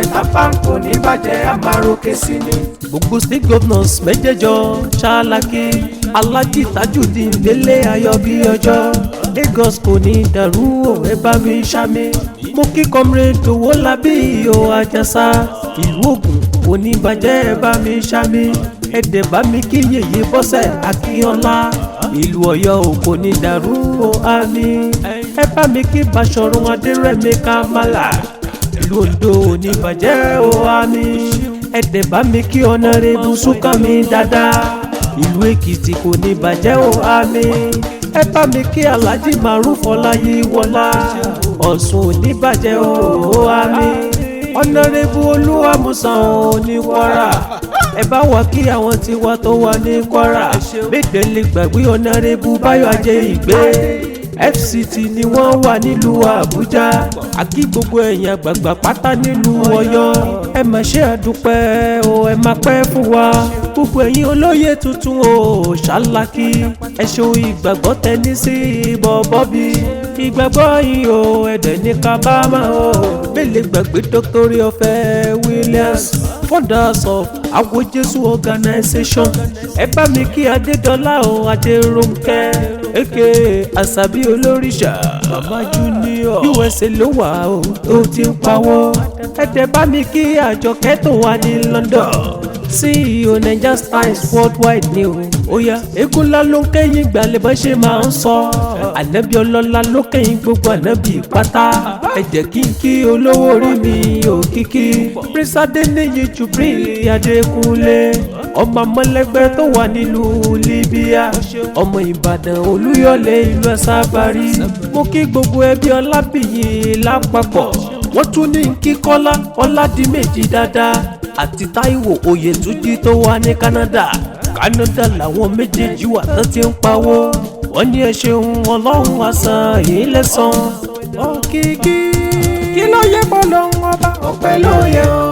tápá kò ní bàjẹ́ àmàròkè sí ni. gbogbo state governors mẹ́jẹ̀jọ ṣáláàkì Alhaji Tajudeen Délé Ayọ̀bíọjọ́ Lagos kò ní dàrú o ẹ bá mi ṣàmì. mo kí comrade Owólabí o Àjàsà ìlú Ògùn kò ní bàjẹ́ ẹ bá mi ṣàmì. ẹ̀dẹ̀ bá mi kí Yèyé Bọ́sẹ̀ Akínyọlá ìlú Ọ̀yọ́ ò kò ní dàrú o àmín. ẹ bá mi kí Báṣọ̀run Adérẹ̀mí Kamala ìlú Oǹdó ò ní bàjẹ́ o àmín. ẹ̀dẹ̀ bá mi kí Honorable Súnkànmí dáadáa ìlú Èkìtì kò ní bàjẹ́ o àmín. ẹ bá mi kí Alhaji Maruf Ọláyíwọlá Ọ̀ṣun ò ní bàjẹ́ o àmín. Honorable Olúwàmúsàn ò ní Kwara ẹ bá wá kí àwọn tiwa tó wà ní Kwara. méje lè gbàgbé Honorable Báyọ̀ Ajéìgbé FCT ni wọ́n wà nílùú Àbújá. àkí gbogbo ẹ̀yin àgbààgbà pátá nílùú Ọ̀yọ́ ẹ má ṣe àdúpẹ́ o ẹ má pẹ́ fún wa. gbogbo ẹ̀yin olóyè tuntun o ṣáláàkì ẹ ṣeun ìgbàgbọ́ tẹni sí bọ̀bọ́bí ìgbàgbọ́ yìí o ẹ̀dẹ̀ ní kábàámà o. mélòó gbàgbé Dr. Oreọ̀fẹ́ Williams founders of Awojesu organization. ẹ bá mi kí Adédọ́lá o Adérónkẹ́ aka Àṣàbí olóríṣà Mama Junior USA ló wà o tó ti ń pawọ́. ẹ̀dẹ̀ bá mi kí Àjọkẹ́ tó wà ní London CEO Naija Styles worldwide ni o. Oya eégún ńlá ló ń kẹ́yìn gbàlẹ̀ bọ́ ṣe máa ń sọ. ànábì ọlọ́lá ló kẹ́yìn gbogbo ànábì pátá. ẹ jẹ́ kí n kí olówó orí mi Òkìkí. Prince Adéníyì Jubril Adékúnlé ọmọ amọ̀lẹ́gbẹ́ tó wà nílùú Libya. ọmọ Ìbàdàn Olúyọ̀lé ìlú Ẹ̀sàbàrí. mo kí gbogbo ẹbí Ọlábìyí lápapọ̀. wọ́n tún ní kí Kọ́lá Ọládìméjì dáadáa àti Táíwò Oyètúnjí tó wà ní Canada làwọn méjèèjì wà tó ti ń pawó. wọ́n ní ẹ ṣeun Ọlọ́run á san yín lẹ́san. Òkìkí kí ló yẹ bọ́ lọ́hún ọba ọpẹ́ ló yẹ o.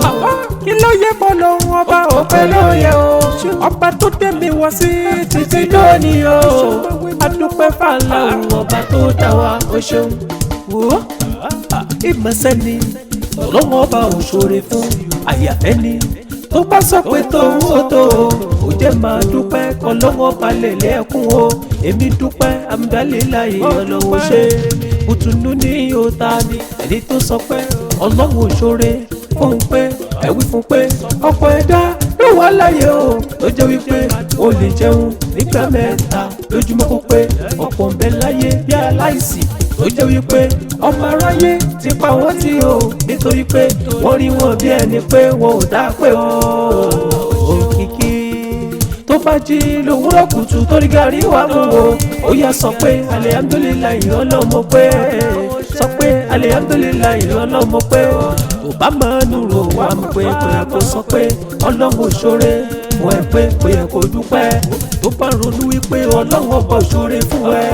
kí ló yẹ bọ́ lọ́hún ọba ọpẹ́ ló yẹ o. ọba tó dé mi wá sí títí dóní o. adúpẹ́ fàlàhùn ọba tó dá wa o ṣeun. wò ó ìmọ̀sẹ́ni Ọlọ́run ọba ò ṣoore fún àyàfẹ́ ni tó bá sọ pé tòun ó tó o jẹ́ máa dúpẹ́ kọ́lọ́wọ́ balẹ̀ lẹ́kùn o. èmi dúpẹ́ amúdálélàyé Ọlọ́run ṣe bùtùnú ní òòtá mi ẹni tó sọ pé Ọlọ́run ṣoore fún pé ẹ̀wí fún pé ọ̀pọ̀ ẹ̀dá ló wà láyé o tó jẹ́ wípé o lè jẹun nígbà mẹ́ta lójúmọ́ kó pé ọ̀pọ̀ ń bẹ láyé bí aláìsí tó jẹ́ wípé ọmọ aráyé ti pa wọ́n tí o nítorí pé wọ́n rí wọn bí ẹni pé wọn ò dá pé o. Òkìkí tó bá jí lówùúrọ̀ kùtù torí gàrí wà mú o ó yá sọ pé alihamdulilayi ọlọ́mọ pé sọ pé alihamdulilayi ọlọ́mọ pé o. kò bá máa nùrò wà mú pé kò yẹ kó sọ pé Ọlọ́run ṣoore fún ẹ pé kò yẹ kó dúpẹ́. tó bá ronú wípé Ọlọ́run ọba ṣoore fún ẹ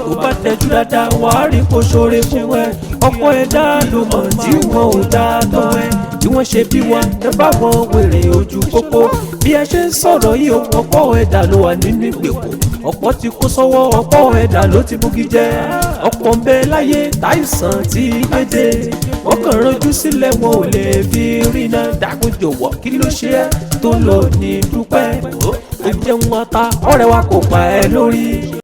tó bá tẹjú dáadáa wà á rí kó ṣoore fún ẹ. ọ̀pọ̀ ẹ̀dá ló mọ̀ tí wọn ò dá tọ́ ẹ tí wọ́n ṣe bí wa ẹ bá wọn wèrè ojú pópó. bí ẹ ṣe ń sọ̀rọ̀ yìí ọ̀pọ̀ ẹ̀dá ló wà nínú ìgbèkùn. ọ̀pọ̀ ti kó sọ́wọ́ ọ̀pọ̀ ẹ̀dá ló ti búgi jẹ́. ọ̀pọ̀ ń bẹ láyé táìsàn ti gbédè wọ́n kàn ránjú sílẹ̀ wọn ò lè fi rí iná dákun jọ̀wọ́ kí ló ṣe é tó lọ ní dúpẹ́. ó jẹun ata ọ̀rẹ́ wa kò pa ẹ́ lórí.